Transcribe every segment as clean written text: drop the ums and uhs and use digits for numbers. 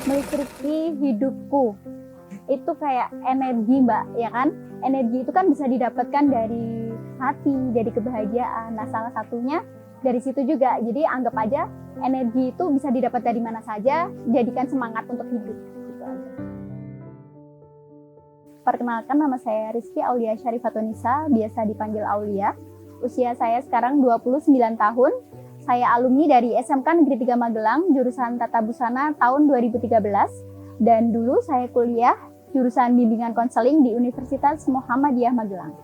Melistriki hidupku itu kayak energi, Mbak, ya kan? Energi itu kan bisa didapatkan dari hati, dari kebahagiaan. Nah, salah satunya dari situ juga. Jadi anggap aja energi itu bisa didapat dari mana saja, jadikan semangat untuk hidup. Gitu aja. Perkenalkan, nama saya Rizky Aulia Syarifatunisa, biasa dipanggil Aulia. Usia saya sekarang 29 tahun. Saya alumni dari SMK Negeri 3 Magelang, jurusan Tata Busana tahun 2013. Dan dulu saya kuliah jurusan bimbingan konseling di Universitas Muhammadiyah Magelang.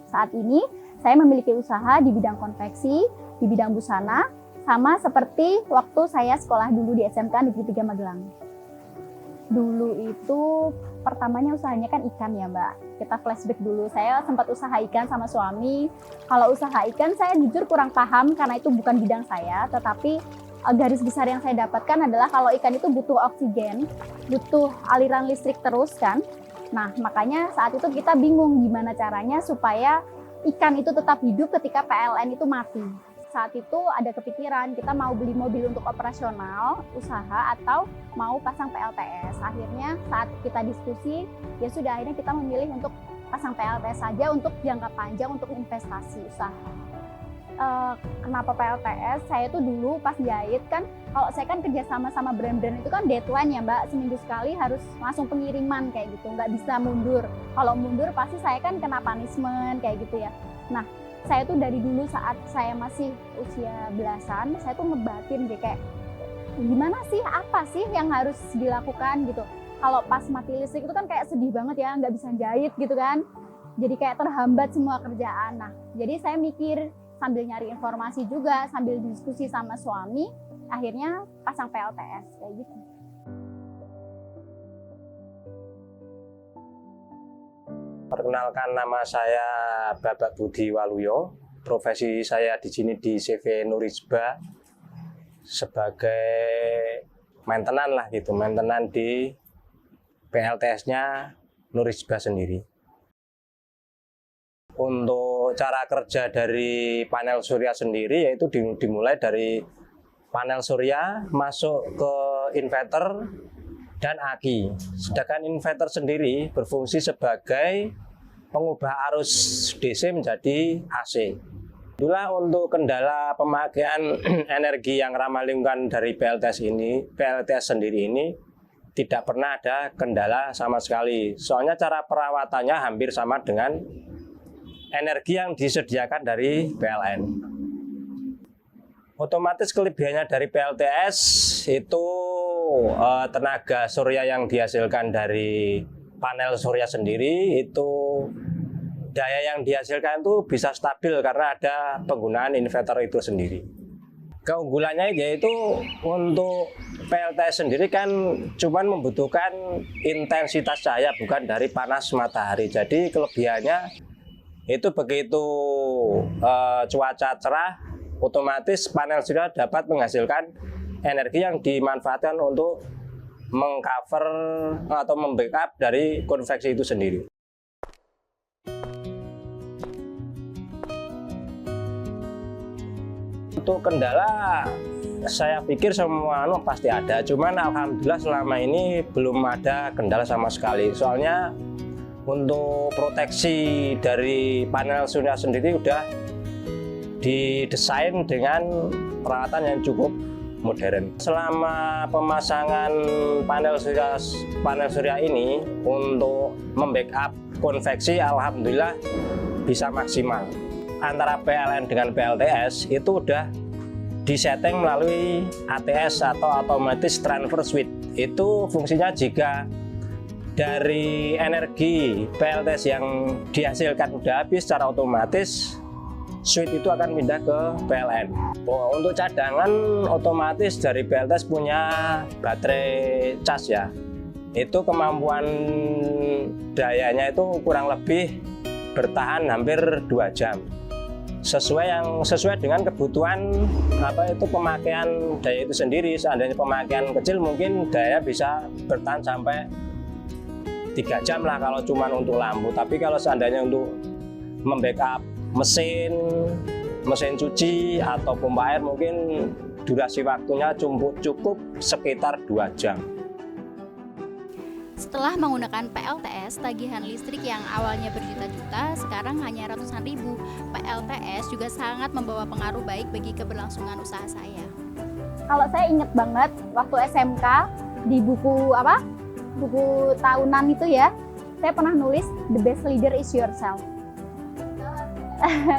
Saat ini saya memiliki usaha di bidang konveksi, di bidang busana, sama seperti waktu saya sekolah dulu di SMK Negeri 3 Magelang. Dulu itu pertamanya usahanya kan ikan ya, Mbak. Kita flashback dulu, saya sempat usaha ikan sama suami. Kalau usaha ikan saya jujur kurang paham karena itu bukan bidang saya, tetapi garis besar yang saya dapatkan adalah kalau ikan itu butuh oksigen, butuh aliran listrik terus kan. Nah, makanya saat itu kita bingung gimana caranya supaya ikan itu tetap hidup ketika PLN itu mati. Saat itu ada kepikiran kita mau beli mobil untuk operasional usaha atau mau pasang PLTS. Akhirnya saat kita diskusi, ya sudah akhirnya kita memilih untuk pasang PLTS saja untuk jangka panjang untuk investasi usaha. Kenapa PLTS? Saya tuh dulu pas jahit kan, kalau saya kan kerja sama brand-brand itu kan deadline ya, Mbak, seminggu sekali harus langsung pengiriman kayak gitu, nggak bisa mundur. Kalau mundur pasti saya kan kena punishment kayak gitu ya. Nah, saya tuh dari dulu saat saya masih usia belasan, saya tuh ngebatin kayak gimana sih, apa sih yang harus dilakukan gitu. Kalau pas mati listrik itu kan kayak sedih banget ya, nggak bisa jahit gitu kan. Jadi kayak terhambat semua kerjaan. Nah, jadi saya mikir sambil nyari informasi juga, sambil diskusi sama suami, akhirnya pasang PLTS kayak gitu. Perkenalkan, nama saya Bapak Budi Waluyo. Profesi saya di sini di CV Nurisba sebagai maintenance lah gitu, maintenance di PLTS-nya Nurisba sendiri. Untuk cara kerja dari panel surya sendiri yaitu dimulai dari panel surya masuk ke inverter dan aki. Sedangkan inverter sendiri berfungsi sebagai pengubah arus DC menjadi AC. Itulah untuk kendala pemakaian energi yang ramah lingkungan dari PLTS sendiri ini tidak pernah ada kendala sama sekali. Soalnya cara perawatannya hampir sama dengan energi yang disediakan dari PLN. Otomatis kelebihannya dari PLTS itu tenaga surya yang dihasilkan dari panel surya sendiri itu daya yang dihasilkan itu bisa stabil karena ada penggunaan inverter itu sendiri. Keunggulannya yaitu untuk PLTS sendiri kan cuman membutuhkan intensitas cahaya bukan dari panas matahari. Jadi kelebihannya itu begitu cuaca cerah, otomatis panel surya dapat menghasilkan energi yang dimanfaatkan untuk mengcover atau membackup dari konveksi itu sendiri. Untuk kendala, saya pikir semua pasti ada, cuman alhamdulillah selama ini belum ada kendala sama sekali. Soalnya untuk proteksi dari panel surya sendiri udah didesain dengan peralatan yang cukup modern. Selama pemasangan panel surya ini untuk membackup konveksi alhamdulillah bisa maksimal. Antara PLN dengan PLTS itu udah disetting melalui ATS atau Automatic Transfer Switch. Itu fungsinya jika dari energi PLTS yang dihasilkan udah habis, secara otomatis switch itu akan pindah ke PLN. Untuk cadangan otomatis dari PLTS punya baterai cas ya. Itu kemampuan dayanya itu kurang lebih bertahan hampir 2 jam. Sesuai dengan kebutuhan pemakaian daya itu sendiri. Seandainya pemakaian kecil mungkin daya bisa bertahan sampai 3 jam lah kalau cuma untuk lampu. Tapi kalau seandainya untuk membackup mesin cuci atau pompa air mungkin durasi waktunya cukup sekitar 2 jam. Setelah menggunakan PLTS, tagihan listrik yang awalnya berjuta-juta sekarang hanya ratusan ribu. PLTS juga sangat membawa pengaruh baik bagi keberlangsungan usaha saya. Kalau saya inget banget waktu SMK di buku buku tahunan itu ya, saya pernah nulis the best leader is yourself.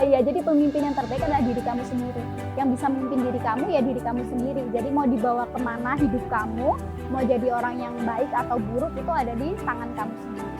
Ya, jadi pemimpin yang terbaik adalah diri kamu sendiri. Yang bisa memimpin diri kamu ya diri kamu sendiri. Jadi mau dibawa kemana hidup kamu, mau jadi orang yang baik atau buruk itu ada di tangan kamu sendiri.